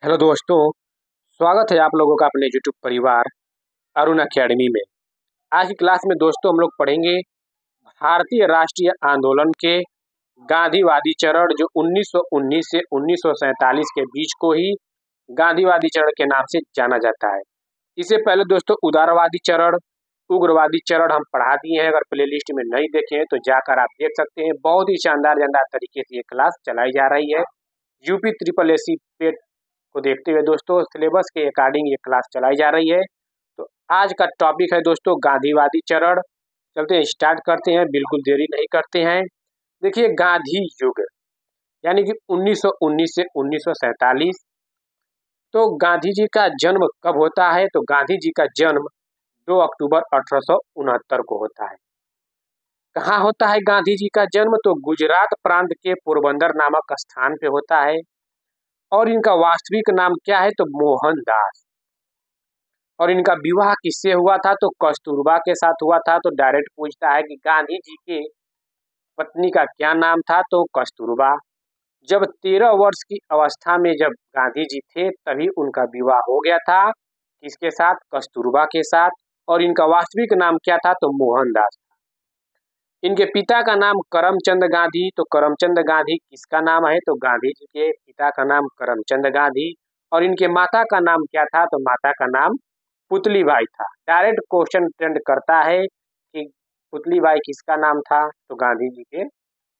Hello दोस्तों, स्वागत है आप लोगों का अपने यूट्यूब परिवार अरुण अकेडमी में। आज की क्लास में दोस्तों हम लोग पढ़ेंगे भारतीय राष्ट्रीय आंदोलन के गांधीवादी चरण जो 1919 से 1947 के बीच को ही गांधीवादी चरण के नाम से जाना जाता है। इससे पहले दोस्तों उदारवादी चरण, उग्रवादी चरण हम पढ़ा दिए हैं। अगर प्लेलिस्ट में नहीं देखे हैं तो जाकर आप देख सकते हैं। बहुत ही शानदार तरीके से ये क्लास चलाई जा रही है। यूपी ट्रिपल एसी पेट को देखते हुए दोस्तों सिलेबस के अकॉर्डिंग ये क्लास चलाई जा रही है। तो आज का टॉपिक है दोस्तों गांधीवादी चरण। चलते हैं, स्टार्ट करते हैं, बिल्कुल देरी नहीं करते हैं। देखिए, गांधी युग यानी कि 1919 से 1947। तो गांधी जी का जन्म कब होता है? तो गांधी जी का जन्म 2 अक्टूबर 1869 को होता है। कहाँ होता है गांधी जी का जन्म? तो गुजरात प्रांत के पोरबंदर नामक स्थान पे होता है। और इनका वास्तविक नाम क्या है? तो मोहनदास। और इनका विवाह किससे हुआ था? तो कस्तूरबा के साथ हुआ था। तो डायरेक्ट पूछता है कि गांधी जी के पत्नी का क्या नाम था? तो कस्तूरबा। जब 13 वर्ष की अवस्था में जब गांधी जी थे तभी उनका विवाह हो गया था। किसके साथ? कस्तूरबा के साथ। और इनका वास्तविक नाम क्या था? तो मोहनदास। इनके पिता का नाम करमचंद गांधी। तो करमचंद गांधी किसका नाम है? तो गांधी जी के पिता का नाम करमचंद गांधी। और इनके माता का नाम क्या था? तो माता का नाम पुतली बाई था। डायरेक्ट क्वेश्चन ट्रेंड करता है कि पुतली बाई किसका नाम था? तो गांधी जी के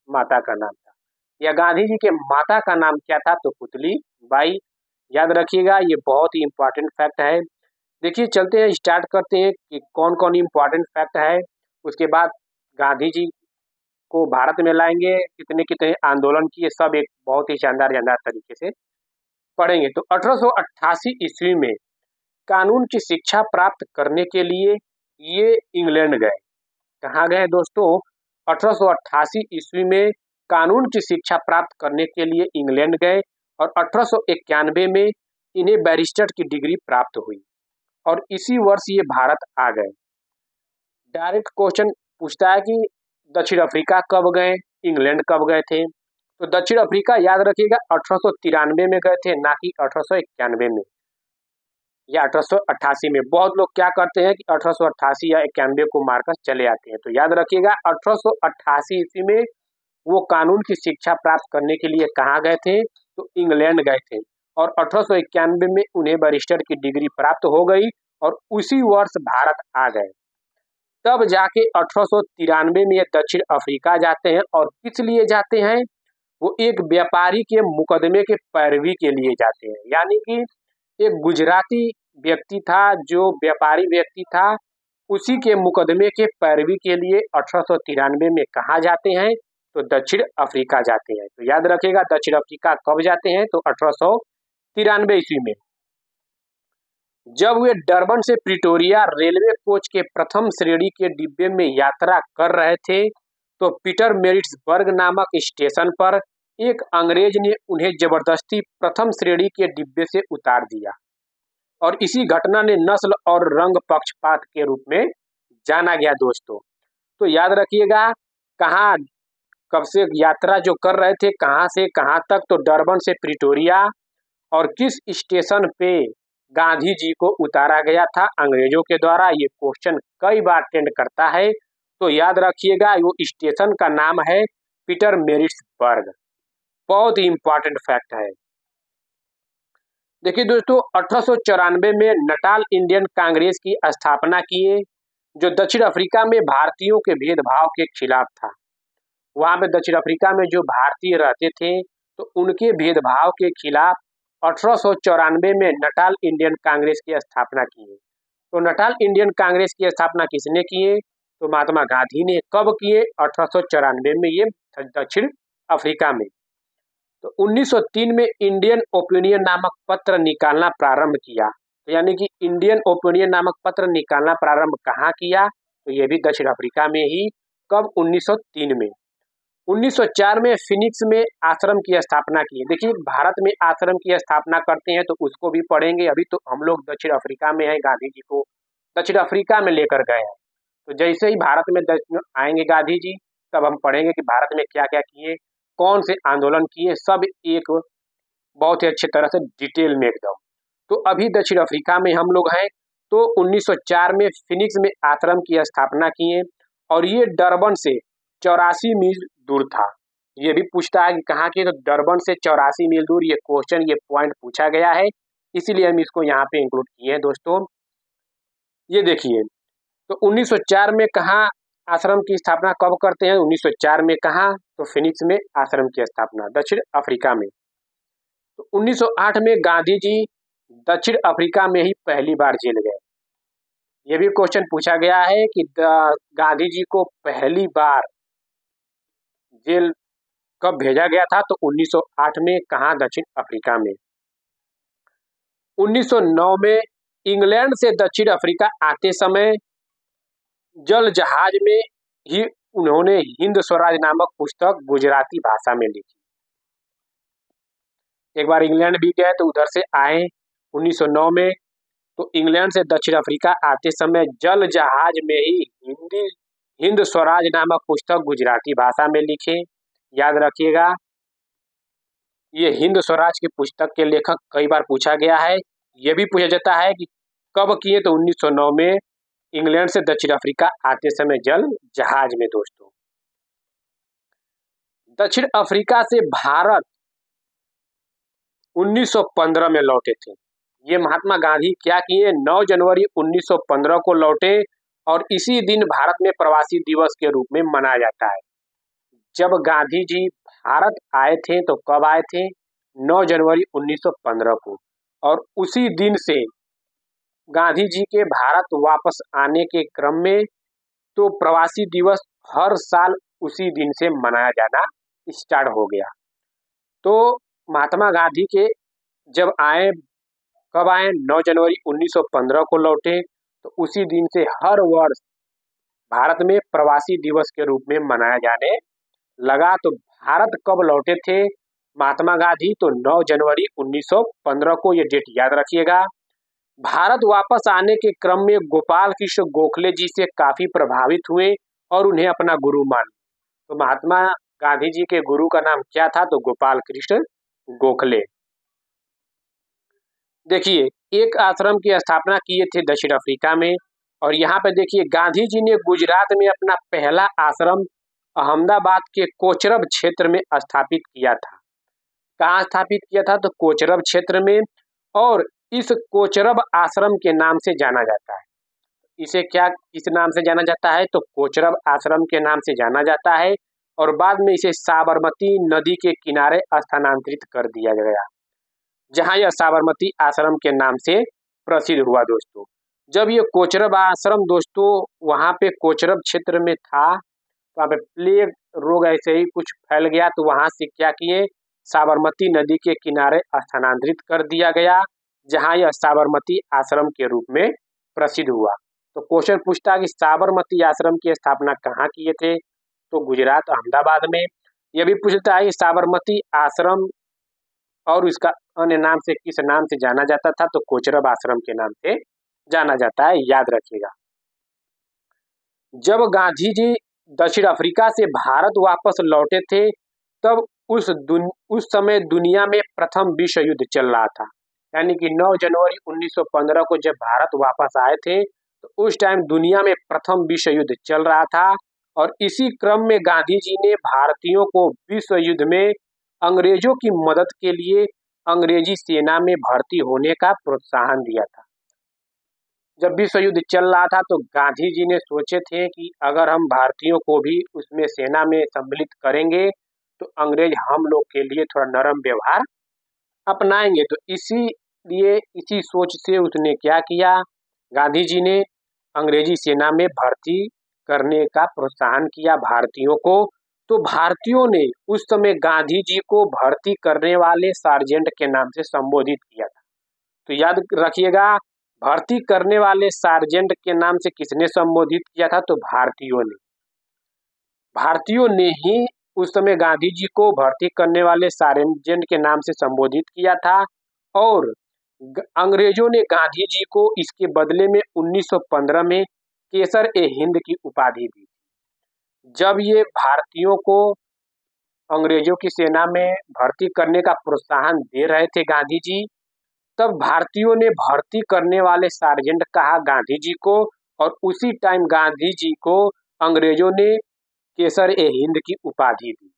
माता का नाम था। या गांधी जी के माता का नाम क्या था? तो पुतली बाई। याद रखिएगा, ये बहुत ही इंपॉर्टेंट फैक्ट है। देखिए, चलते हैं, स्टार्ट करते हैं कि कौन कौन इंपॉर्टेंट फैक्ट है। उसके बाद गांधी जी को भारत में लाएंगे, कितने कितने आंदोलन किए, सब एक बहुत ही शानदार तरीके से पढ़ेंगे। तो 1888 ईस्वी में कानून की शिक्षा प्राप्त करने के लिए ये इंग्लैंड गए। कहाँ गए दोस्तों? 1888 ईस्वी में कानून की शिक्षा प्राप्त करने के लिए इंग्लैंड गए। और 1891 में इन्हें बैरिस्टर की डिग्री प्राप्त हुई। और इसी वर्ष ये भारत आ गए। डायरेक्ट क्वेश्चन पूछता है कि दक्षिण अफ्रीका कब गए, इंग्लैंड कब गए थे? तो दक्षिण अफ्रीका याद रखिएगा 1893 में गए थे, ना कि 1891 में या 1888 में। बहुत लोग क्या करते हैं कि 1888 या 91 को मारकर चले आते हैं। तो याद रखिएगा 1888 ईस्वी में वो कानून की शिक्षा प्राप्त करने के लिए कहाँ गए थे? तो इंग्लैंड गए थे। और 1891 में उन्हें बैरिस्टर की डिग्री प्राप्त हो गई और उसी वर्ष भारत आ गए। तब जाके 1893 में ये दक्षिण अफ्रीका जाते हैं। और किस लिए जाते हैं? वो एक व्यापारी के मुकदमे के पैरवी के लिए जाते हैं। यानी कि एक गुजराती व्यक्ति था, जो व्यापारी व्यक्ति था, उसी के मुकदमे के पैरवी के लिए 1893 में कहाँ जाते हैं? तो दक्षिण अफ्रीका जाते हैं। तो याद रखिएगा दक्षिण अफ्रीका कब जाते हैं? तो 1893 ईस्वी में। जब वे डरबन से प्रिटोरिया रेलवे कोच के प्रथम श्रेणी के डिब्बे में यात्रा कर रहे थे तो पीटर मेरिट्सबर्ग नामक स्टेशन पर एक अंग्रेज ने उन्हें जबरदस्ती प्रथम श्रेणी के डिब्बे से उतार दिया। और इसी घटना ने नस्ल और रंग पक्षपात के रूप में जाना गया दोस्तों। तो याद रखिएगा कहाँ कब से यात्रा जो कर रहे थे, कहाँ से कहाँ तक? तो डरबन से प्रिटोरिया। और किस स्टेशन पे गांधी जी को उतारा गया था अंग्रेजों के द्वारा? ये क्वेश्चन कई बार टेंड करता है। तो याद रखिएगा वो स्टेशन का नाम है पीटर मेरिट्सबर्ग। बहुत ही इंपॉर्टेंट फैक्ट है। देखिए दोस्तों, 1894 में नटाल इंडियन कांग्रेस की स्थापना किए, जो दक्षिण अफ्रीका में भारतीयों के भेदभाव के खिलाफ था। वहां पे दक्षिण अफ्रीका में जो भारतीय रहते थे तो उनके भेदभाव के खिलाफ 1894 में नटाल इंडियन कांग्रेस की स्थापना किए। तो नटाल इंडियन कांग्रेस की स्थापना किसने किए? तो महात्मा गांधी ने। कब किए? 1894 में, ये दक्षिण अफ्रीका में। तो 1903 में इंडियन ओपिनियन नामक पत्र निकालना प्रारंभ किया। तो यानी कि इंडियन ओपिनियन नामक पत्र निकालना प्रारंभ कहाँ किया? तो ये भी दक्षिण अफ्रीका में ही। कब? 1903 में। 1904 में फिनिक्स में आश्रम की स्थापना की। देखिए, भारत में आश्रम की स्थापना करते हैं तो उसको भी पढ़ेंगे। अभी तो हम लोग दक्षिण अफ्रीका में हैं, गांधी जी को दक्षिण अफ्रीका में लेकर गए हैं। तो जैसे ही भारत में आएंगे गांधी जी, तब हम पढ़ेंगे कि भारत में क्या क्या किए, कौन से आंदोलन किए, सब एक बहुत ही अच्छे तरह से डिटेल में एकदम। तो अभी दक्षिण अफ्रीका में हम लोग हैं। तो 1904 में फिनिक्स में आश्रम की स्थापना किए और ये डरबन से 84 मील दूर था। ये भी पूछता है कि कहाँ की, तो डरबन से 84 मील दूर। ये क्वेश्चन, ये पॉइंट पूछा गया है, इसीलिए हम इसको यहाँ पे इंक्लूड किए हैं दोस्तों। ये देखिए, तो 1904 में कहाँ आश्रम की स्थापना कब करते हैं? 1904 में कहाँ? तो फिनिक्स में आश्रम की स्थापना दक्षिण अफ्रीका में। तो 1908 में गांधी जी दक्षिण अफ्रीका में ही पहली बार जेल गए। यह भी क्वेश्चन पूछा गया है कि गांधी जी को पहली बार जेल कब भेजा गया था? तो 1908 में। कहाँ? दक्षिण अफ्रीका में। 1909 में इंग्लैंड से दक्षिण अफ्रीका आते समय जल जहाज में ही उन्होंने हिंद स्वराज नामक पुस्तक गुजराती भाषा में लिखी। एक बार इंग्लैंड भी गए तो उधर से आए 1909 में। तो इंग्लैंड से दक्षिण अफ्रीका आते समय जल जहाज में ही हिंद स्वराज नामक पुस्तक गुजराती भाषा में लिखे। याद रखिएगा, ये हिंद स्वराज की पुस्तक के लेखक कई बार पूछा गया है। यह भी पूछा जाता है कि कब किए? तो 1909 में इंग्लैंड से दक्षिण अफ्रीका आते समय जल जहाज में दोस्तों। दक्षिण अफ्रीका से भारत 1915 में लौटे थे। ये महात्मा गांधी क्या किए? 9 जनवरी 1915 को लौटे और इसी दिन भारत में प्रवासी दिवस के रूप में मनाया जाता है। जब गांधी जी भारत आए थे तो कब आए थे? 9 जनवरी 1915 को। और उसी दिन से गांधी जी के भारत वापस आने के क्रम में तो प्रवासी दिवस हर साल उसी दिन से मनाया जाना स्टार्ट हो गया। तो महात्मा गांधी के जब आए, कब आए? 9 जनवरी 1915 को लौटे, तो उसी दिन से हर वर्ष भारत में प्रवासी दिवस के रूप में मनाया जाने लगा। तो भारत कब लौटे थे महात्मा गांधी? तो 9 जनवरी 1915 को। ये डेट याद रखिएगा। भारत वापस आने के क्रम में गोपाल कृष्ण गोखले जी से काफी प्रभावित हुए और उन्हें अपना गुरु मान। तो महात्मा गांधी जी के गुरु का नाम क्या था? तो गोपाल कृष्ण गोखले। देखिए, एक आश्रम की स्थापना किए थे दक्षिण अफ्रीका में। और यहाँ पे देखिए, गांधी जी ने गुजरात में अपना पहला आश्रम अहमदाबाद के कोचरब क्षेत्र में स्थापित किया था। कहाँ स्थापित किया था? तो कोचरब क्षेत्र में। और इस कोचरब आश्रम के नाम से जाना जाता है। इसे क्या, किस नाम से जाना जाता है? तो कोचरब आश्रम के नाम से जाना जाता है। और बाद में इसे साबरमती नदी के किनारे स्थानांतरित कर दिया गया, जहां यह साबरमती आश्रम के नाम से प्रसिद्ध हुआ दोस्तों। जब ये कोचरब आश्रम दोस्तों वहां पे कोचरब क्षेत्र में था, वहां पे प्लेग रोग ऐसे ही कुछ फैल गया, तो वहां से क्या किए? साबरमती नदी के किनारे स्थानांतरित कर दिया गया, जहां यह साबरमती आश्रम के रूप में प्रसिद्ध हुआ। तो क्वेश्चन पूछता है कि साबरमती आश्रम की स्थापना कहाँ किए थे? तो गुजरात, अहमदाबाद में। यह भी पूछता है साबरमती आश्रम और इसका अन्य नाम से किस नाम से जाना जाता था? तो कोचरब आश्रम के नाम से जाना जाता है, याद रखिएगा। जब गांधी जी दक्षिण अफ्रीका से भारत वापस लौटे थे, तब उस समय दुनिया में प्रथम विश्व युद्ध चल रहा था। यानी कि 9 जनवरी 1915 को जब भारत वापस आए थे, तो उस टाइम दुनिया में प्रथम विश्व युद्ध चल रहा था। और इसी क्रम में गांधी जी ने भारतीयों को विश्व युद्ध में अंग्रेजों की मदद के लिए अंग्रेजी सेना में भर्ती होने का प्रोत्साहन दिया था। जब विश्व युद्ध चल रहा था तो गांधी जी ने सोचे थे कि अगर हम भारतीयों को भी उसमें सेना में सम्मिलित करेंगे तो अंग्रेज हम लोग के लिए थोड़ा नरम व्यवहार अपनाएंगे। तो इसीलिए इसी सोच से उसने क्या किया, गांधी जी ने अंग्रेजी सेना में भर्ती करने का प्रोत्साहन किया भारतीयों को। तो भारतीयों ने उस समय गांधी जी को भर्ती करने वाले सार्जेंट के नाम से संबोधित किया था। तो याद रखिएगा, भर्ती करने वाले सार्जेंट के नाम से किसने संबोधित किया था? तो भारतीयों ने ही उस समय गांधी जी को भर्ती करने वाले सार्जेंट के नाम से संबोधित किया था। और अंग्रेजों ने गांधी जी को इसके बदले में 1915 में केसर ए हिंद की उपाधि दी। जब ये भारतीयों को अंग्रेजों की सेना में भर्ती करने का प्रोत्साहन दे रहे थे गांधी जी, तब भारतीयों ने भर्ती करने वाले सार्जेंट कहा गांधी जी को, और उसी टाइम गांधी जी को अंग्रेजों ने केसर ए हिंद की उपाधि दी।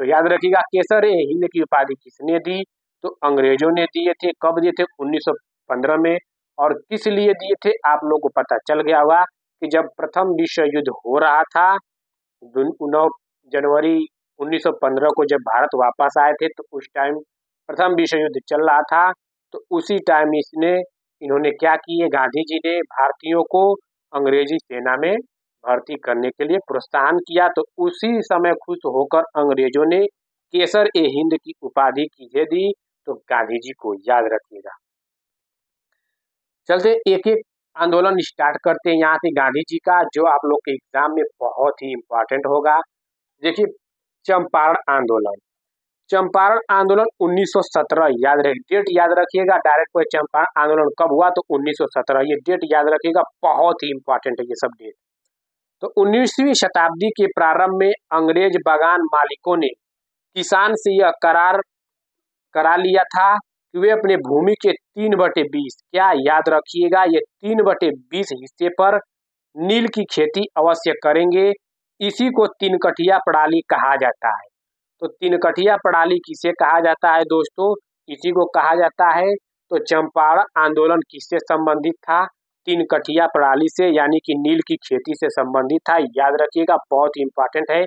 तो याद रखिएगा, केसर ए हिंद की उपाधि किसने दी? तो अंग्रेजों ने दिए थे। कब दिए थे? 1915 में। और किस लिए दिए थे आप लोग को पता चल गया होगा कि जब प्रथम विश्व युद्ध हो रहा था, 9 जनवरी 1915 को जब भारत वापस आए थे, तो उस टाइम प्रथम विश्व युद्ध चल रहा था। तो उसी टाइम इन्होंने क्या किए, गांधी जी ने भारतीयों को अंग्रेजी सेना में भर्ती करने के लिए प्रोत्साहन किया। तो उसी समय खुश होकर अंग्रेजों ने केसर ए हिंद की उपाधि किसे दी? तो गांधी जी को। याद रखिएगा। चलते एक एक आंदोलन स्टार्ट करते हैं यहाँ से गांधी जी का, जो आप लोग के एग्जाम में बहुत ही इंपॉर्टेंट होगा। देखिए, चंपारण आंदोलन। चंपारण आंदोलन 1917, याद रखिए, डेट याद रखिएगा। डायरेक्ट कोई चंपारण आंदोलन कब हुआ? तो 1917, ये डेट याद रखिएगा, बहुत ही इंपॉर्टेंट है ये सब डेट। तो 19वीं शताब्दी के प्रारंभ में अंग्रेज बागान मालिकों ने किसान से यह करार करा लिया था कि वे अपने भूमि के 3/20, क्या याद रखिएगा, ये 3/20 हिस्से पर नील की खेती अवश्य करेंगे। इसी को तीन कठिया प्रणाली कहा जाता है। तो तीन कठिया प्रणाली किसे कहा जाता है दोस्तों? इसी को कहा जाता है। तो चंपारण आंदोलन किससे संबंधित था? तीन कठिया प्रणाली से, यानी कि नील की खेती से संबंधित था। याद रखिएगा, बहुत ही इंपॉर्टेंट है।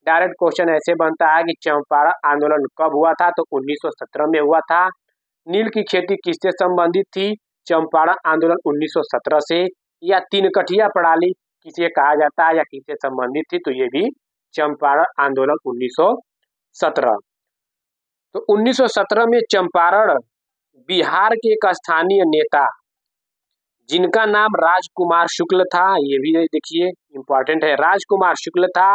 डायरेक्ट क्वेश्चन ऐसे बनता है कि चंपारण आंदोलन कब हुआ था? तो 1917 में हुआ था। नील की खेती किससे संबंधित थी? चंपारण आंदोलन 1917 से। या तीन कठिया प्रणाली किसे कहा जाता है या किससे संबंधित थी? तो ये भी चंपारण आंदोलन 1917। तो 1917 में चंपारण बिहार के एक स्थानीय नेता जिनका नाम राजकुमार शुक्ल था, ये भी देखिए इंपॉर्टेंट है, राजकुमार शुक्ल था,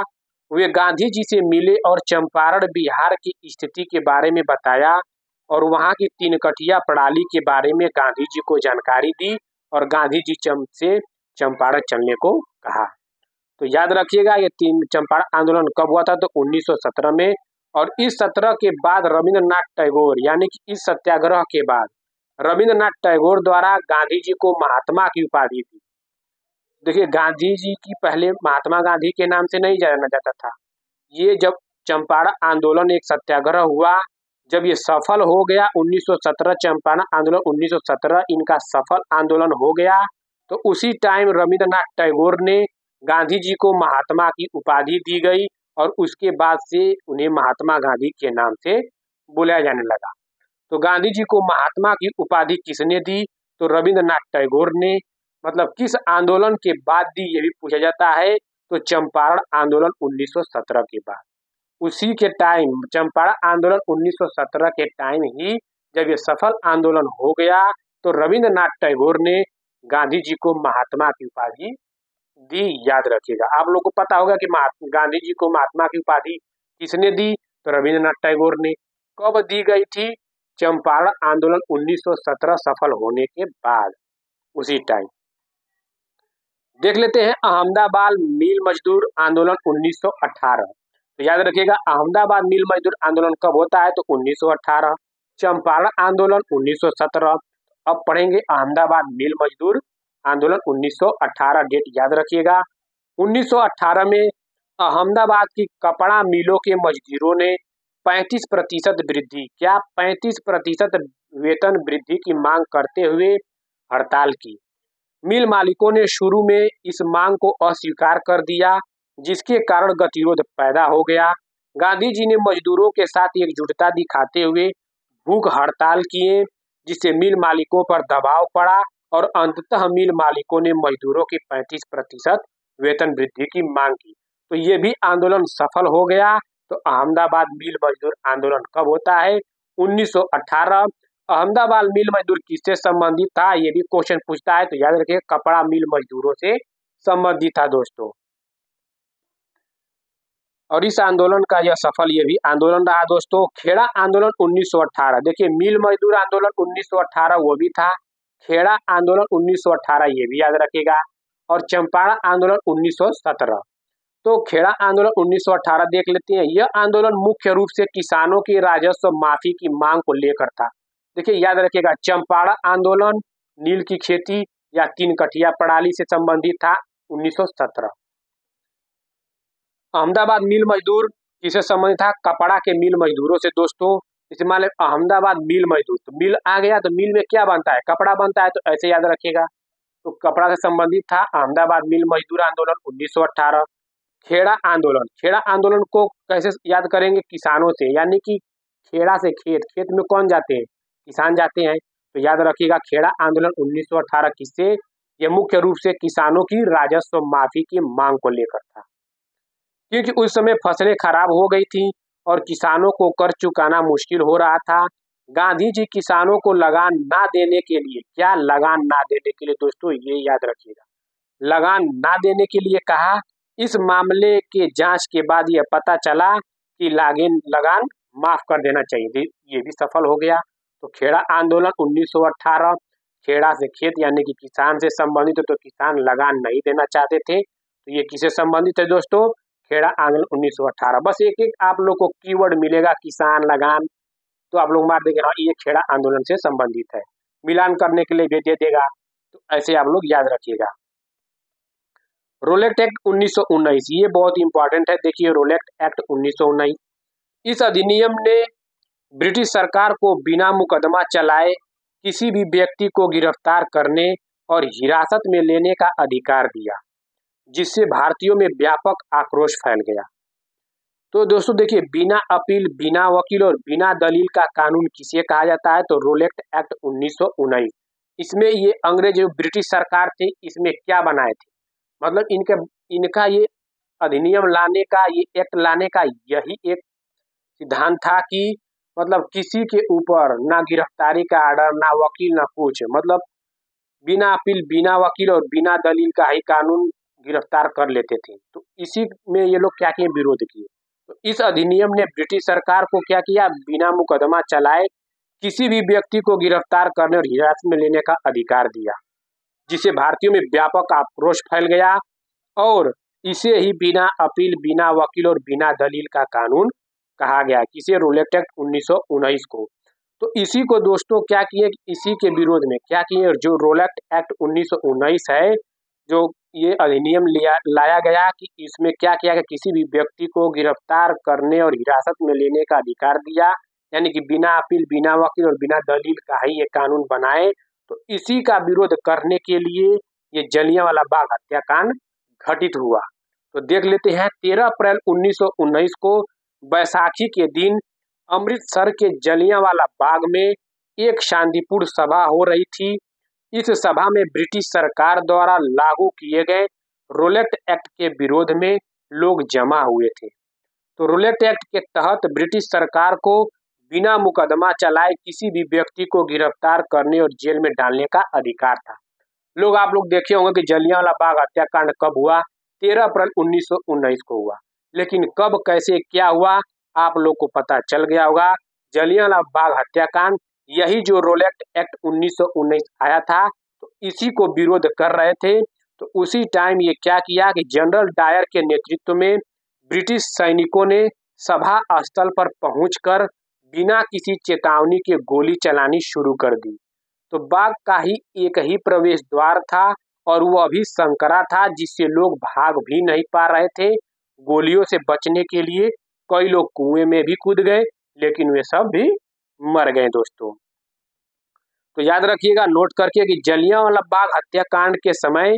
वे गांधी जी से मिले और चंपारण बिहार की स्थिति के बारे में बताया और वहां की तीन कठिया प्रणाली के बारे में गांधी जी को जानकारी दी और गांधी जी से चंपारण चलने को कहा। तो याद रखिएगा, ये तीन चंपारण आंदोलन कब हुआ था? तो 1917 में। और इस सत्रह के बाद रविंद्रनाथ टैगोर, यानी कि इस सत्याग्रह के बाद रविंद्रनाथ टैगोर द्वारा गांधी जी को महात्मा की उपाधि दी। देखिए, गांधी जी की पहले महात्मा गांधी के नाम से नहीं जाना जाता था। ये जब चंपारण आंदोलन एक सत्याग्रह हुआ, जब ये सफल हो गया 1917, चंपारण आंदोलन 1917 इनका सफल आंदोलन हो गया, तो उसी टाइम रविंद्रनाथ टैगोर ने गांधी जी को महात्मा की उपाधि दी गई और उसके बाद से उन्हें महात्मा गांधी के नाम से बुलाया जाने लगा। तो गांधी जी को महात्मा की उपाधि किसने दी? तो रविंद्रनाथ टैगोर ने। मतलब किस आंदोलन के बाद दी, ये भी पूछा जाता है। तो चंपारण आंदोलन 1917 के बाद। उसी के टाइम चंपारण आंदोलन 1917 के टाइम ही जब ये सफल आंदोलन हो गया, तो रविंद्रनाथ टैगोर ने गांधी जी को महात्मा की उपाधि दी। याद रखिएगा, आप लोग को पता होगा कि गांधी जी को महात्मा की उपाधि किसने दी? तो रविंद्रनाथ टैगोर ने। कब दी गई थी? चंपारण आंदोलन 1917 सफल होने के बाद, उसी टाइम। देख लेते हैं अहमदाबाद मिल मजदूर आंदोलन 1918। तो याद रखिएगा, अहमदाबाद मिल मजदूर आंदोलन कब होता है? तो 1918। चंपारण आंदोलन 1917। अब पढ़ेंगे अहमदाबाद मिल मजदूर आंदोलन 1918, डेट याद रखिएगा। 1918 में अहमदाबाद की कपड़ा मिलों के मजदूरों ने 35% वृद्धि, क्या 35% वेतन वृद्धि की मांग करते हुए हड़ताल की। मिल मालिकों ने शुरू में इस मांग को अस्वीकार कर दिया, जिसके कारण गतिरोध पैदा हो गया। गांधी जी ने मजदूरों के साथ एकजुटता दिखाते हुए भूख हड़ताल किए, जिससे मिल मालिकों पर दबाव पड़ा और अंततः मिल मालिकों ने मजदूरों की 35% वेतन वृद्धि की मांग की। तो ये भी आंदोलन सफल हो गया। तो अहमदाबाद मिल मजदूर आंदोलन कब होता है? 1918। अहमदाबाद मिल मजदूर किससे संबंधित था? ये भी क्वेश्चन पूछता है, तो याद रखिए कपड़ा मिल मजदूरों से संबंधित था दोस्तों। और इस आंदोलन का यह सफल ये भी आंदोलन रहा दोस्तों। खेड़ा आंदोलन 1918, देखिए मिल मजदूर आंदोलन 1918 वो भी था, खेड़ा आंदोलन 1918 ये भी याद रखिएगा, और चंपारण आंदोलन 1917। तो खेड़ा आंदोलन 1918 देख लेते हैं। यह आंदोलन मुख्य रूप से किसानों की राजस्व माफी की मांग को लेकर था। देखिए याद रखिएगा, चंपारण आंदोलन नील की खेती या तीन कठिया प्रणाली से संबंधित था 1917। अहमदाबाद मिल मजदूर किससे संबंधित था? कपड़ा के मिल मजदूरों से दोस्तों। इसे मान लें अहमदाबाद मिल मजदूर, तो मिल आ गया तो मिल में क्या बनता है? कपड़ा बनता है, तो ऐसे याद रखिएगा। तो कपड़ा से संबंधित था अहमदाबाद मिल मजदूर आंदोलन 1918। खेड़ा आंदोलन, खेड़ा आंदोलन को कैसे याद करेंगे? किसानों से, यानी कि खेड़ा से खेत, खेत में कौन जाते हैं? किसान जाते हैं। तो याद रखिएगा खेड़ा आंदोलन 1918 किससे? यह मुख्य रूप से किसानों की राजस्व माफी की मांग को लेकर था, क्योंकि उस समय फसलें खराब हो गई थी और किसानों को कर चुकाना मुश्किल हो रहा था। गांधी जी किसानों को लगान ना देने के लिए, क्या लगान ना देने के लिए दोस्तों, ये याद रखिएगा, लगान ना देने के लिए कहा। इस मामले के जांच के बाद यह पता चला कि लगान माफ कर देना चाहिए, ये भी सफल हो गया। तो खेड़ा आंदोलन 1918, खेड़ा से खेत यानी कि किसान से संबंधित, तो किसान लगान नहीं देना चाहते थे। तो ये किससे संबंधित है दोस्तों? खेड़ा आंदोलन 1918। बस एक एक आप लोग को कीवर्ड मिलेगा, किसान, लगान, तो आप लोग मार देंगे हाँ ये खेड़ा आंदोलन से संबंधित है। मिलान करने के लिए भी दे देगा, तो ऐसे आप लोग याद रखिएगा। रोलेट एक्ट 1919, ये बहुत इंपॉर्टेंट है। देखिए रोलेट एक्ट 1919, इस अधिनियम ने ब्रिटिश सरकार को बिना मुकदमा चलाए किसी भी व्यक्ति को गिरफ्तार करने और हिरासत में लेने का अधिकार दिया, जिससे भारतीयों में व्यापक आक्रोश फैल गया। तो दोस्तों देखिए, बिना अपील, बिना वकील और बिना दलील का कानून किसे कहा जाता है? तो रोलेट एक्ट 1919। इसमें ये अंग्रेज जो ब्रिटिश सरकार थी, इसमें क्या बनाए थे? मतलब इनका ये अधिनियम लाने का, ये एक्ट लाने का यही एक सिद्धांत था कि मतलब किसी के ऊपर ना गिरफ्तारी का आर्डर, ना वकील, ना कुछ, मतलब बिना अपील, बिना वकील और बिना दलील का ही कानून गिरफ्तार कर लेते थे। तो इसी में ये लोग क्या किए? विरोध किए। तो इस अधिनियम ने ब्रिटिश सरकार को क्या किया? बिना मुकदमा चलाए किसी भी व्यक्ति को गिरफ्तार करने और हिरासत में लेने का अधिकार दिया, जिससे भारतीयों में व्यापक आक्रोश फैल गया और इसे ही बिना अपील, बिना वकील और बिना दलील का कानून कहा गया। किसे? रोलेट एक्ट 1919 को। तो इसी को दोस्तों क्या किए? इसी के विरोध में क्या किए? जो रोलेट एक्ट 1919 है, जो ये अधिनियम लाया गया कि इसमें क्या किया गया? किसी भी व्यक्ति को गिरफ्तार करने और हिरासत में लेने का अधिकार दिया, यानी कि बिना अपील, बिना वकील और बिना दलील का ही ये कानून बनाए। तो इसी का विरोध करने के लिए ये जलियांवाला बाग हत्याकांड घटित हुआ। तो देख लेते हैं, 13 अप्रैल 1919 को बैसाखी के दिन अमृतसर के जलियांवाला बाग में एक शांतिपूर्ण सभा हो रही थी। इस सभा में ब्रिटिश सरकार द्वारा लागू किए गए रोलेट एक्ट के विरोध में लोग जमा हुए थे। तो रोलेट एक्ट के तहत ब्रिटिश सरकार को बिना मुकदमा चलाए किसी भी व्यक्ति को गिरफ्तार करने और जेल में डालने का अधिकार था। आप लोग देखे होंगे कि जलियांवाला बाग हत्याकांड कब हुआ? 13 अप्रैल 1919 को हुआ। लेकिन कब, कैसे, क्या हुआ, आप लोग को पता चल गया होगा। जलियांवाला बाग हत्याकांड, यही जो रोलेट एक्ट 1919 आया था, तो इसी को विरोध कर रहे थे। तो उसी टाइम ये क्या किया कि जनरल डायर के नेतृत्व में ब्रिटिश सैनिकों ने सभा स्थल पर पहुंचकर बिना किसी चेतावनी के गोली चलानी शुरू कर दी। तो बाग का ही एक ही प्रवेश द्वार था और वह भी संकरा था, जिससे लोग भाग भी नहीं पा रहे थे। गोलियों से बचने के लिए कई लोग कुएं में भी कूद गए, लेकिन वे सब भी मर गए दोस्तों। तो याद रखिएगा, नोट करके कि जलियांवाला बाग हत्याकांड के समय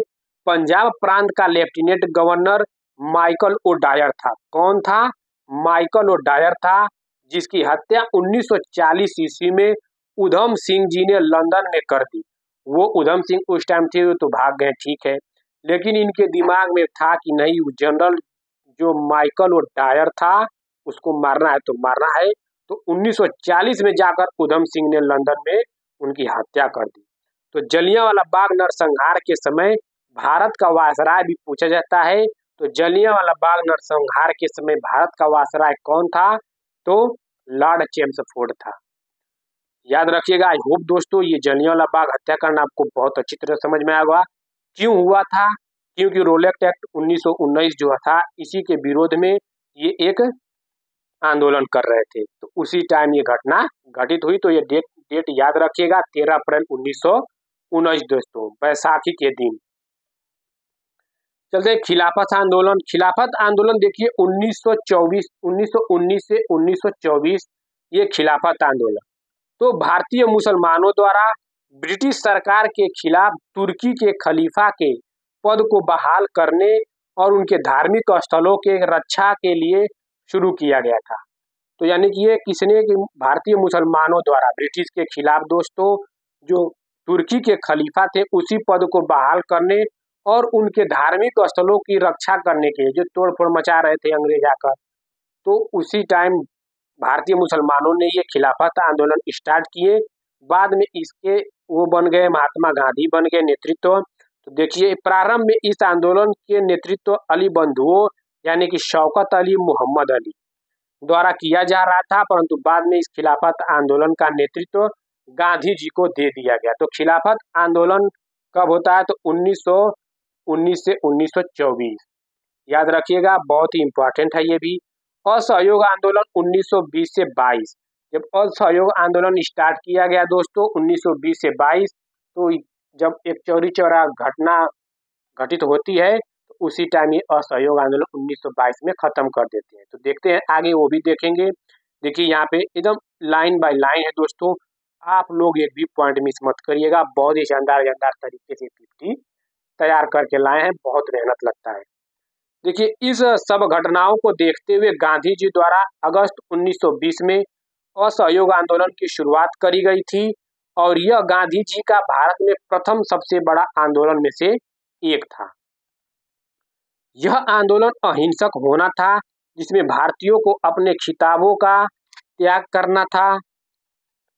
पंजाब प्रांत का lieutenant governor Michael O'Dwyer था। कौन था? माइकल ओ डायर था, जिसकी हत्या 1940 ईस्वी में उधम सिंह जी ने लंदन में कर दी। वो उधम सिंह उस टाइम थे तो भाग गए, ठीक है, लेकिन इनके दिमाग में था कि नहीं, जनरल जो माइकल ओ डायर था उसको मारना है तो मारना है। तो 1940 में जाकर उधम सिंह ने लंदन में उनकी हत्या कर दी। तो जलियांवाला बाग नरसंहार के समय भारत का वायसराय भी पूछा जाता है। तो जलियांवाला बाग नरसंहार के समय भारत का वायसराय कौन था? तो लॉर्ड चेम्सफोर्ड था। याद रखिएगा। आई होप दोस्तों ये जलियांवाला बाग हत्याकांड आपको बहुत अच्छी तरह समझ में आया होगा। क्यों हुआ था, क्योंकि रोलेट एक्ट 1919 जो था इसी के विरोध में ये एक आंदोलन कर रहे थे। तो उसी टाइम ये घटना घटित हुई। तो ये डेट याद रखिएगा, 13 अप्रैल 1919 दोस्तों, बैसाखी के दिन। चलते खिलाफत आंदोलन। खिलाफत आंदोलन देखिए 1919 से 1924 ये खिलाफत आंदोलन। तो भारतीय मुसलमानों द्वारा ब्रिटिश सरकार के खिलाफ तुर्की के खलीफा के पद को बहाल करने और उनके धार्मिक स्थलों के रक्षा के लिए शुरू किया गया था। तो यानी कि ये किसने, भारतीय मुसलमानों द्वारा ब्रिटिश के खिलाफ दोस्तों जो तुर्की के खलीफा थे उसी पद को बहाल करने और उनके धार्मिक स्थलों की रक्षा करने के लिए जो तोड़फोड़ मचा रहे थे अंग्रेज आकर, तो उसी टाइम भारतीय मुसलमानों ने ये खिलाफत आंदोलन स्टार्ट किए। बाद में इसके वो बन गए, महात्मा गांधी बन गए नेतृत्व। तो देखिए प्रारंभ में इस आंदोलन के नेतृत्व अली बंधुओं यानी कि शौकत अली, मोहम्मद अली द्वारा किया जा रहा था, परंतु बाद में इस खिलाफत आंदोलन का नेतृत्व गांधी जी को दे दिया गया। तो खिलाफत आंदोलन कब होता है? तो 1919 से 1924 याद रखिएगा, बहुत ही इंपॉर्टेंट है ये भी। असहयोग आंदोलन 1920 से 22। जब असहयोग आंदोलन स्टार्ट किया गया दोस्तों 1920 से 22, तो जब एक चौरी चौरा घटना घटित होती है तो उसी टाइम ये असहयोग आंदोलन 1922 में खत्म कर देते हैं। तो देखते हैं आगे, वो भी देखेंगे। देखिए यहाँ पे एकदम लाइन बाय लाइन है दोस्तों, आप लोग एक भी पॉइंट मिस मत करिएगा। बहुत ही शानदार तरीके से पीपीटी तैयार करके लाए हैं, बहुत मेहनत लगता है। देखिए इस सब घटनाओं को देखते हुए गांधी जी द्वारा अगस्त 1920 में असहयोग आंदोलन की शुरुआत करी गई थी और यह गांधी जी का भारत में प्रथम सबसे बड़ा आंदोलन में से एक था। यह आंदोलन अहिंसक होना था, जिसमें भारतीयों को अपने खिताबों का त्याग करना था,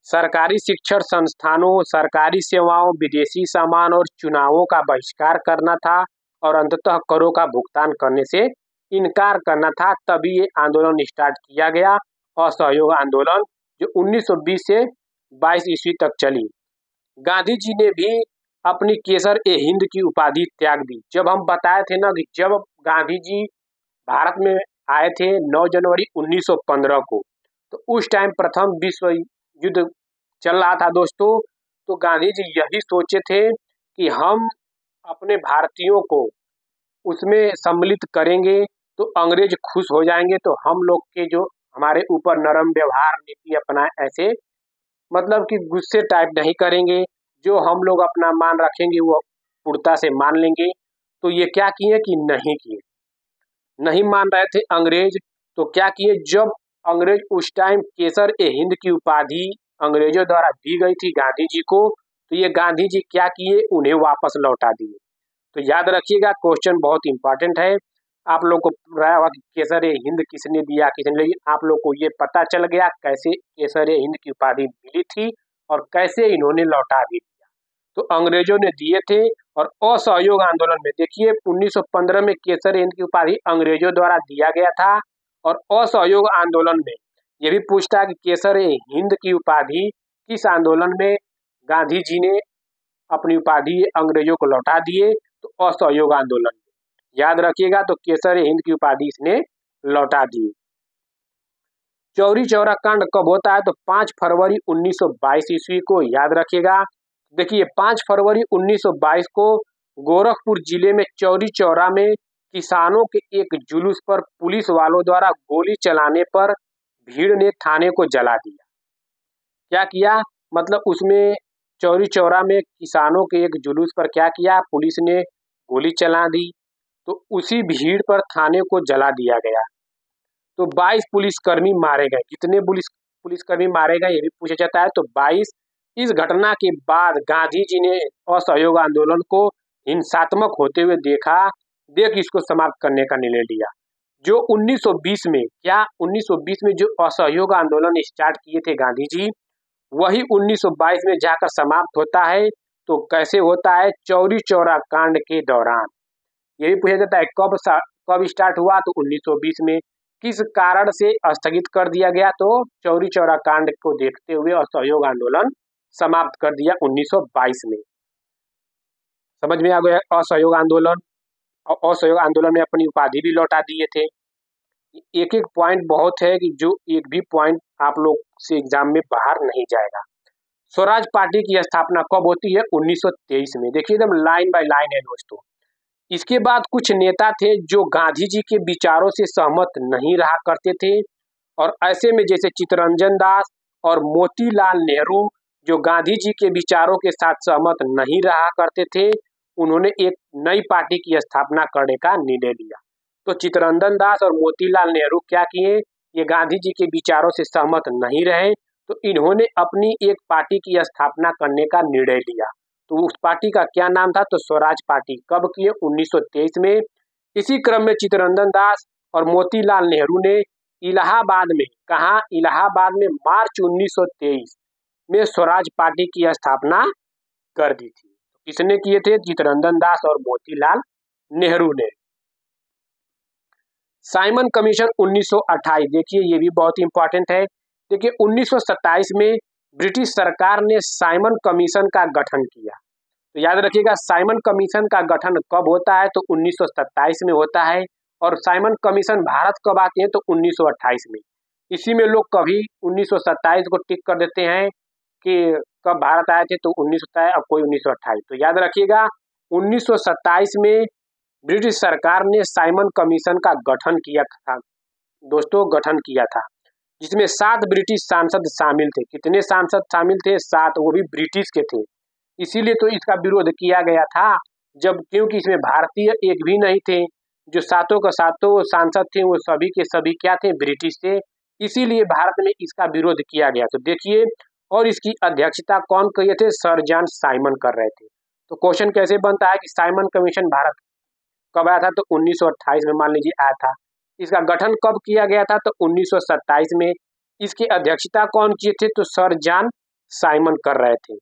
सरकारी शिक्षण संस्थानों, सरकारी सेवाओं, विदेशी सामान और चुनावों का बहिष्कार करना था और अंततः करों का भुगतान करने से इनकार करना था। तभी ये आंदोलन स्टार्ट किया गया, असहयोग आंदोलन, जो 1920 से 22 ईस्वी तक चली। गांधी जी ने भी अपनी केसर ए हिंद की उपाधि त्याग दी। जब हम बताए थे ना कि जब गांधी जी भारत में आए थे 9 जनवरी 1915 को, तो उस टाइम प्रथम विश्व युद्ध चल रहा था दोस्तों। तो गांधी जी यही सोचे थे कि हम अपने भारतीयों को उसमें सम्मिलित करेंगे तो अंग्रेज खुश हो जाएंगे, तो हम लोग के जो हमारे ऊपर नरम व्यवहार नीति अपना ऐसे मतलब कि गुस्से टाइप नहीं करेंगे, जो हम लोग अपना मान रखेंगे वो पूर्णता से मान लेंगे। तो ये क्या किए कि नहीं किए, नहीं मान रहे थे अंग्रेज। तो क्या किए, जब अंग्रेज उस टाइम केसर ए हिंद की उपाधि अंग्रेजों द्वारा दी गई थी गांधी जी को, तो ये गांधी जी क्या किए, उन्हें वापस लौटा दिए। तो याद रखिएगा, क्वेश्चन बहुत इंपॉर्टेंट है। आप लोग को रहा होगा कि केसर ए हिंद किसने दिया, किसने, लेकिन आप लोग को ये पता चल गया कैसे केसर ए हिंद की उपाधि मिली थी और कैसे इन्होंने लौटा भी दिया। तो अंग्रेजों ने दिए थे। और असहयोग आंदोलन में देखिए 1915 में केसर ए हिंद की उपाधि अंग्रेजों द्वारा दिया गया था और असहयोग आंदोलन में ये भी पूछता है कि केसर ए हिंद की उपाधि किस आंदोलन में गांधी जी ने अपनी उपाधि अंग्रेजों को लौटा दिए, तो असहयोग आंदोलन में। याद रखिएगा, तो केसर ए हिंद की उपाधि इसने लौटा दी। चौरी चौरा कांड कब होता है? तो 5 फरवरी 1922 ईस्वी को, याद रखिएगा। देखिए 5 फरवरी 1922 को गोरखपुर जिले में चौरी चौरा में किसानों के एक जुलूस पर पुलिस वालों द्वारा गोली चलाने पर भीड़ ने थाने को जला दिया। क्या किया, मतलब उसमें चौरी चौरा में किसानों के एक जुलूस पर क्या किया, पुलिस ने गोली चला दी। तो उसी भीड़ पर थाने को जला दिया गया। तो 22 पुलिसकर्मी मारे गए। कितने पुलिसकर्मी मारे गए ये भी पूछा जाता है, तो 22। इस घटना के बाद गांधी जी ने असहयोग आंदोलन को हिंसात्मक होते हुए देख इसको समाप्त करने का निर्णय लिया। जो 1920 में 1920 में जो असहयोग आंदोलन स्टार्ट किए थे गांधी जी, वही 1922 में जाकर समाप्त होता है। तो कैसे होता है? चौरी चौरा कांड के दौरान। ये भी पूछा जाता है कब स्टार्ट हुआ, तो 1920 में। किस कारण से स्थगित कर दिया गया? तो चौरी चौरा कांड को देखते हुए असहयोग आंदोलन समाप्त कर दिया 1922 में। समझ में आ गया असहयोग आंदोलन। असहयोग आंदोलन में अपनी उपाधि भी लौटा दिए थे। एक एक पॉइंट बहुत है कि जो एक भी पॉइंट आप लोग से एग्जाम में बाहर नहीं जाएगा। स्वराज पार्टी की स्थापना कब होती है? 1923 में। देखिए एकदम लाइन बाय लाइन है दोस्तों। इसके बाद कुछ नेता थे जो गांधी जी के विचारों से सहमत नहीं रहा करते थे, और ऐसे में जैसे चित्तरंजन दास और मोतीलाल नेहरू जो गांधी जी के विचारों के साथ सहमत नहीं रहा करते थे, उन्होंने एक नई पार्टी की स्थापना करने का निर्णय लिया। तो चित्तरंजन दास और मोतीलाल नेहरू क्या किए? ये गांधी जी के विचारों से सहमत नहीं रहे, तो इन्होंने अपनी एक पार्टी की स्थापना करने का निर्णय लिया। तो उस पार्टी का क्या नाम था? तो स्वराज पार्टी। कब किए? 1923 में। इसी क्रम में चित्तरंजन दास और मोतीलाल नेहरू ने इलाहाबाद में, कहा? इलाहाबाद में मार्च 1923 में स्वराज पार्टी की स्थापना कर दी थी। किसने किए थे? चित्तरंजन दास और मोतीलाल नेहरू ने। साइमन कमीशन 1928, देखिए ये भी बहुत इंपॉर्टेंट है। देखिए 1927 में ब्रिटिश सरकार ने साइमन कमीशन का गठन किया। तो याद रखिएगा साइमन कमीशन का गठन कब होता है? तो 1927 में होता है। और साइमन कमीशन भारत कब आती है? तो 1928 में। इसी में लोग कभी 1927 को टिक कर देते हैं कि कब भारत आए थे, तो 1927, अब कोई 1928। तो याद रखिएगा 1927 में ब्रिटिश सरकार ने साइमन कमीशन का गठन किया था दोस्तों, गठन किया था, जिसमें 7 ब्रिटिश सांसद शामिल थे। कितने सांसद शामिल थे? 7, वो भी ब्रिटिश के थे। इसीलिए तो इसका विरोध किया गया था, जब क्योंकि इसमें भारतीय एक भी नहीं थे। जो सातों का सातों सांसद थे वो सभी के सभी क्या थे? ब्रिटिश थे। इसीलिए भारत में इसका विरोध किया गया। तो देखिए, और इसकी अध्यक्षता कौन किए थे? सर जॉन साइमन कर रहे थे। तो क्वेश्चन कैसे बनता है कि साइमन कमीशन भारत कब आया था? तो 1928 में मान लीजिए आया था। इसका गठन कब किया गया था? तो 1927 में। इसकी अध्यक्षता कौन किए थे? तो सर जॉन साइमन कर रहे थे।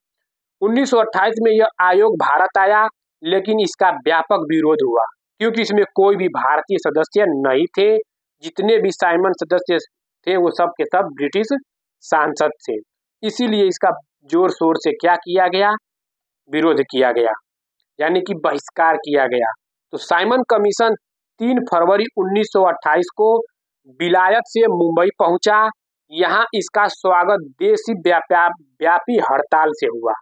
1928 में यह आयोग भारत आया, लेकिन इसका व्यापक विरोध हुआ क्योंकि इसमें कोई भी भारतीय सदस्य नहीं थे। जितने भी साइमन सदस्य थे वो सब के सब ब्रिटिश सांसद थे। इसीलिए इसका जोर शोर से क्या किया गया? विरोध किया गया, यानी कि बहिष्कार किया गया। तो साइमन कमीशन 3 फरवरी 1928 को विलायत से मुंबई पहुंचा। यहाँ इसका स्वागत देशव्यापी हड़ताल से हुआ।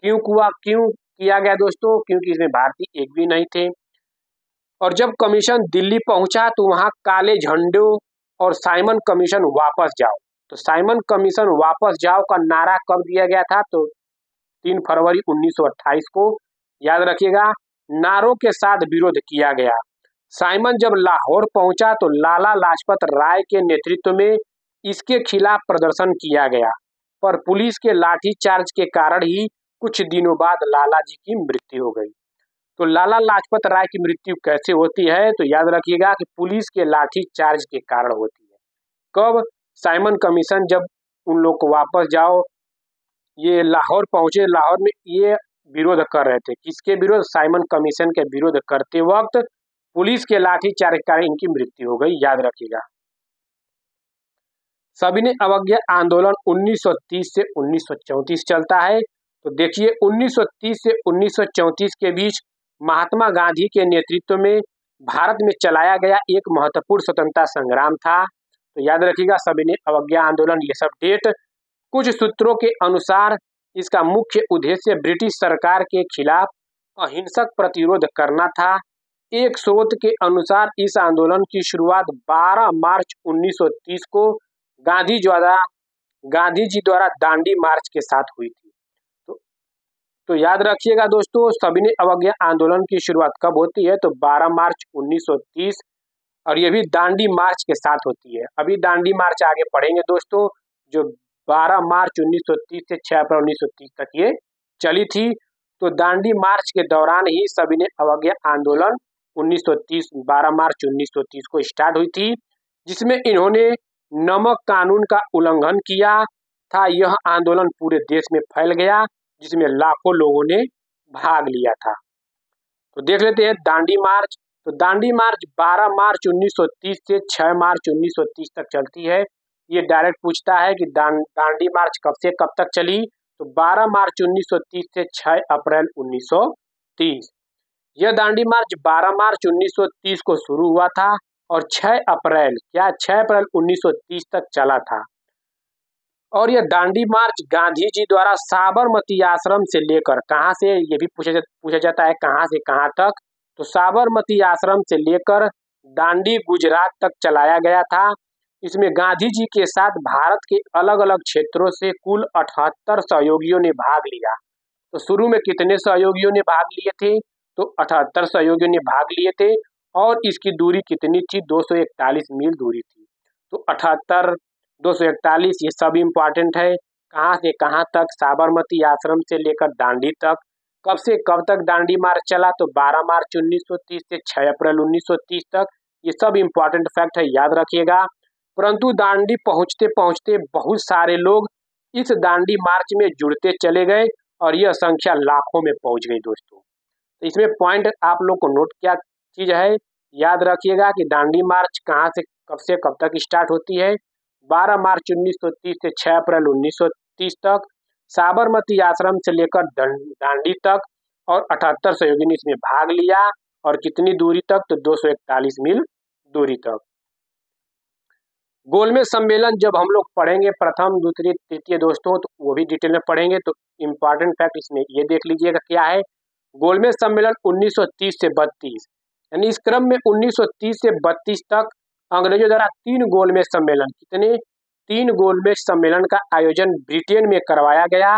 क्यों किया गया दोस्तों? क्योंकि इसमें भारतीय एक भी नहीं थे। और जब कमीशन दिल्ली पहुंचा तो वहां काले झंडों और साइमन कमीशन वापस जाओ। तो साइमन कमीशन वापस जाओ का नारा कब दिया गया था? तो 3 फरवरी 1928 को। याद रखिएगा, नारों के साथ विरोध किया गया। साइमन जब लाहौर पहुंचा तो लाला लाजपत राय के नेतृत्व में इसके खिलाफ प्रदर्शन किया गया, पर पुलिस के लाठीचार्ज के कारण ही कुछ दिनों बाद लाला जी की मृत्यु हो गई। तो लाला लाजपत राय की मृत्यु कैसे होती है? तो याद रखिएगा कि पुलिस के लाठीचार्ज के कारण होती है। कब? साइमन कमीशन जब उन लोग को वापस जाओ, ये लाहौर पहुंचे, लाहौर में ये विरोध कर रहे थे। किसके विरोध? साइमन कमीशन के विरोध करते वक्त पुलिस के लाठीचार्ज के कारण इनकी मृत्यु हो गई। याद रखिएगा। सविनय अवज्ञा आंदोलन 1930 से 1934 चलता है। तो देखिए 1930 से 1934 के बीच महात्मा गांधी के नेतृत्व में भारत में चलाया गया एक महत्वपूर्ण स्वतंत्रता संग्राम था। तो याद रखिएगा सविनय अवज्ञा आंदोलन, ये सब डेट। कुछ सूत्रों के अनुसार इसका मुख्य उद्देश्य ब्रिटिश सरकार के खिलाफ अहिंसक प्रतिरोध करना था। एक स्रोत के अनुसार इस आंदोलन की शुरुआत 12 मार्च 1930 को गांधी जी द्वारा दांडी मार्च के साथ हुई थी। तो याद रखिएगा दोस्तों, सविनय अवज्ञा आंदोलन की शुरुआत कब होती है? तो 12 मार्च 1930, और ये भी दांडी मार्च के साथ होती है। अभी दांडी मार्च आगे पढ़ेंगे दोस्तों, जो 12 मार्च 1930 से 6 अप्रैल 1930 तक ये चली थी। तो दांडी मार्च के दौरान ही सविनय अवज्ञा आंदोलन 12 मार्च 1930 को स्टार्ट हुई थी, जिसमें इन्होंने नमक कानून का उल्लंघन किया था। यह आंदोलन पूरे देश में फैल गया, जिसमें लाखों लोगों ने भाग लिया था। तो देख लेते हैं दांडी मार्च। तो दांडी मार्च 12 मार्च 1930 से 6 मार्च 1930 तक चलती है। ये डायरेक्ट पूछता है कि दांडी मार्च कब से कब तक चली? तो 12 मार्च 1930 से 6 अप्रैल 1930। यह दांडी मार्च 12 मार्च 1930 को शुरू हुआ था और 6 अप्रैल 1930 तक चला था। और यह दांडी मार्च गांधी जी द्वारा साबरमती आश्रम से लेकर, कहाँ से, ये भी पूछा जाता है कहाँ से कहाँ तक, तो साबरमती आश्रम से लेकर दांडी गुजरात तक चलाया गया था। इसमें गांधी जी के साथ भारत के अलग अलग क्षेत्रों से कुल 78 सहयोगियों ने भाग लिया। तो शुरू में कितने सहयोगियों ने भाग लिए थे? तो 78 सहयोगियों ने भाग लिए थे। और इसकी दूरी कितनी थी? 241 मील दूरी थी। तो 78, 241 ये सब इम्पॉर्टेंट है। कहाँ से कहाँ तक? साबरमती आश्रम से लेकर दांडी तक। कब से कब तक दांडी मार्च चला? तो 12 मार्च 1930 से 6 अप्रैल 1930 तक। ये सब इम्पॉर्टेंट फैक्ट है, याद रखिएगा। परंतु दांडी पहुंचते पहुंचते बहुत सारे लोग इस दांडी मार्च में जुड़ते चले गए और यह संख्या लाखों में पहुंच गई दोस्तों। तो इसमें पॉइंट आप लोग को नोट क्या चीज है, याद रखिएगा कि दांडी मार्च कहाँ से कब तक स्टार्ट होती है? 12 मार्च 1930 से 6 अप्रैल 1930 तक, साबरमती आश्रम से लेकर दांडी तक, और 78 सहयोगी ने इसमें भाग लिया। और कितनी दूरी तक? तो 241 मील दूरी तक। गोलमेज सम्मेलन जब हम लोग पढ़ेंगे प्रथम द्वितीय तृतीय दोस्तों, तो वो भी डिटेल में पढ़ेंगे। तो इम्पॉर्टेंट फैक्ट इसमें ये देख लीजिएगा क्या है। गोलमेज सम्मेलन 1930 से 32, यानी इस क्रम में 1930 से 32 तक अंग्रेजों द्वारा 3 गोलमेज सम्मेलन, कितने? 3 गोलमेज सम्मेलन का आयोजन ब्रिटेन में करवाया गया,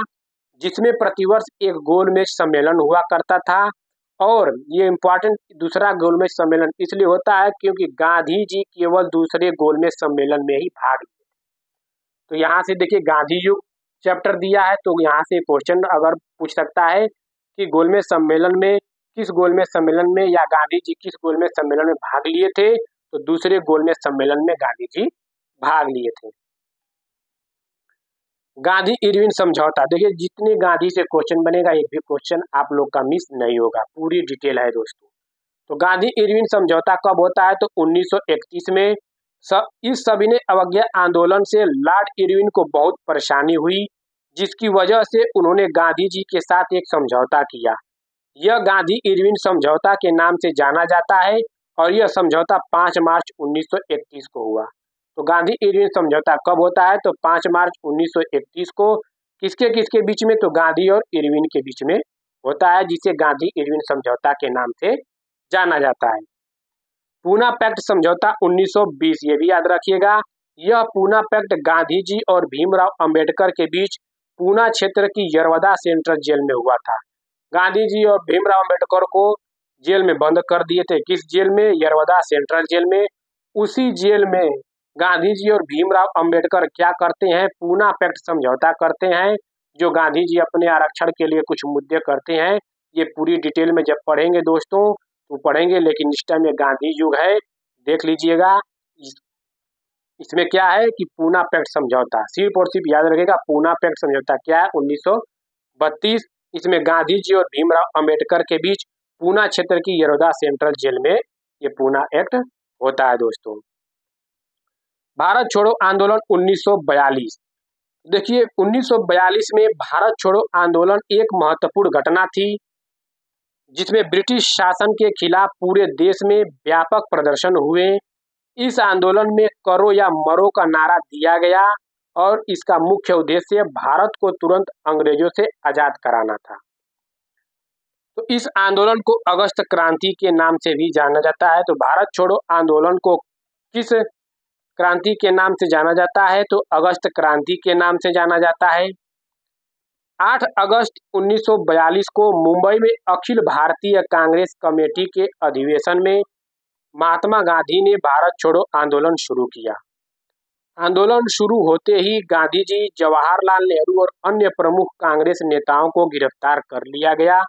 जिसमें प्रतिवर्ष एक गोलमेज सम्मेलन हुआ करता था। और ये इम्पॉर्टेंट दूसरा गोलमेज सम्मेलन इसलिए होता है क्योंकि गांधी जी केवल दूसरे गोलमेज सम्मेलन में ही भाग लिए। तो यहाँ से देखिए गांधी युग चैप्टर दिया है, तो यहाँ से क्वेश्चन अगर पूछ सकता है कि गोलमेज सम्मेलन में, किस गोलमेज सम्मेलन में या गांधी जी किस गोलमेज सम्मेलन में भाग लिए थे? तो दूसरे गोलमेज सम्मेलन में गांधी जी भाग लिए थे। गांधी इरविन समझौता, देखिए जितने गांधी से क्वेश्चन बनेगा एक भी क्वेश्चन आप लोग का मिस नहीं होगा, पूरी डिटेल है दोस्तों। तो गांधी इरविन समझौता कब होता है? तो 1931 में। इस सविनय अवज्ञा आंदोलन से लॉर्ड इरविन को बहुत परेशानी हुई, जिसकी वजह से उन्होंने गांधी जी के साथ एक समझौता किया। यह गांधी इरविन समझौता के नाम से जाना जाता है और यह समझौता 5 मार्च 1931 को हुआ। तो गांधी इरविन समझौता कब होता है? तो 5 मार्च 1931 को। किसके किसके बीच में? तो गांधी और इरविन के बीच में होता है, जिसे गांधी इरविन समझौता के नाम से जाना जाता है। पूना पैक्ट समझौता 1920, ये भी याद रखिएगा। यह पूना पैक्ट गांधी जी और भीमराव अंबेडकर के बीच पूना क्षेत्र की यरवदा सेंट्रल जेल में हुआ था। गांधी जी और भीमराव अंबेडकर को जेल में बंद कर दिए थे। किस जेल में? यरवदा सेंट्रल जेल में। उसी जेल में गांधी जी और भीमराव अंबेडकर क्या करते हैं? पूना पैक्ट समझौता करते हैं, जो गांधी जी अपने आरक्षण के लिए कुछ मुद्दे करते हैं। ये पूरी डिटेल में जब पढ़ेंगे दोस्तों तो पढ़ेंगे, लेकिन इस टाइम ये गांधी युग है, देख लीजिएगा। इसमें क्या है कि पूना पैक्ट समझौता, सिर्फ और सिर्फ याद रखिएगा पूना पैक्ट समझौता क्या है? 1932। इसमें गांधी जी और भीमराव अंबेडकर के बीच पूना क्षेत्र की यरवदा सेंट्रल जेल में ये पूना एक्ट होता है दोस्तों। भारत छोड़ो आंदोलन 1942, देखिए 1942 में भारत छोड़ो आंदोलन एक महत्वपूर्ण घटना थी, जिसमें ब्रिटिश शासन के खिलाफ पूरे देश में व्यापक प्रदर्शन हुए। इस आंदोलन में करो या मरो का नारा दिया गया और इसका मुख्य उद्देश्य भारत को तुरंत अंग्रेजों से आजाद कराना था। तो इस आंदोलन को अगस्त क्रांति के नाम से भी जाना जाता है। तो भारत छोड़ो आंदोलन को किस क्रांति के नाम से जाना जाता है? तो अगस्त क्रांति के नाम से जाना जाता है। 8 अगस्त 1942 को मुंबई में अखिल भारतीय कांग्रेस कमेटी के अधिवेशन में महात्मा गांधी ने भारत छोड़ो आंदोलन शुरू किया। आंदोलन शुरू होते ही गांधी जी, जवाहरलाल नेहरू और अन्य प्रमुख कांग्रेस नेताओं को गिरफ्तार कर लिया गया।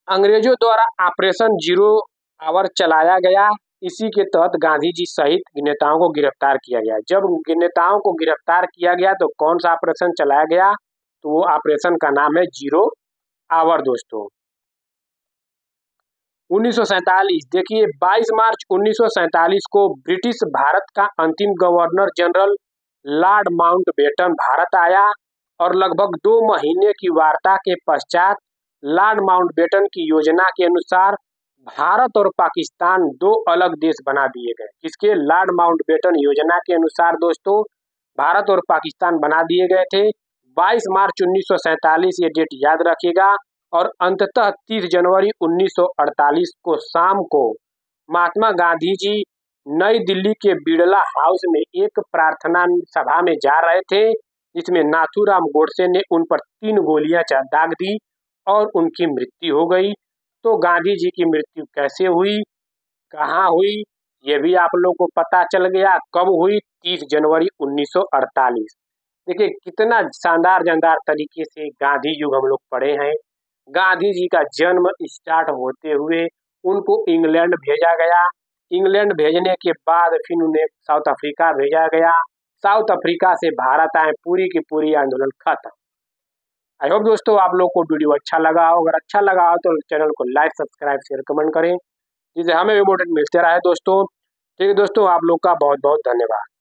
अंग्रेजों द्वारा ऑपरेशन जीरो आवर चलाया गया। इसी के तहत गांधी जी सहित नेताओं को गिरफ्तार किया गया। जब नेताओं को गिरफ्तार किया गया तो कौन सा ऑपरेशन चलाया गया? तो वो ऑपरेशन का नाम है जीरो आवर दोस्तों। 1947, देखिए 22 मार्च 1947 को ब्रिटिश भारत का अंतिम governor general Lord Mountbatten Bharat आया और लगभग 2 महीने की वार्ता के पश्चात लॉर्ड माउंटबेटन की योजना के अनुसार भारत और पाकिस्तान दो अलग देश बना दिए गए। किसके? लॉर्ड माउंटबेटन योजना के अनुसार दोस्तों भारत और पाकिस्तान बना दिए गए थे। 22 मार्च 1947 ये डेट याद रखिएगा। और अंततः 30 जनवरी 1948 को शाम को महात्मा गांधी जी नई दिल्ली के बिड़ला हाउस में एक प्रार्थना सभा में जा रहे थे, जिसमें नाथूराम गोडसे ने उन पर 3 गोलियां दाग दी और उनकी मृत्यु हो गई। तो गांधी जी की मृत्यु कैसे हुई, कहाँ हुई, ये भी आप लोग को पता चल गया। कब हुई? 30 जनवरी 1948। देखिए कितना शानदार जानदार तरीके से गांधी युग हम लोग पढ़े हैं। गांधी जी का जन्म स्टार्ट होते हुए उनको इंग्लैंड भेजा गया। इंग्लैंड भेजने के बाद फिर उन्हें साउथ अफ्रीका भेजा गया। साउथ अफ्रीका से भारत आए, पूरी की पूरी आंदोलन खत्म। आई होप दोस्तों आप लोग को वीडियो अच्छा लगा हो। अगर अच्छा लगा हो तो चैनल को लाइक, सब्सक्राइब, शेयर, कमेंट करें, जिससे हमें भी मोटिवेट मिलते रहे दोस्तों। ठीक है दोस्तों, आप लोग का बहुत बहुत धन्यवाद।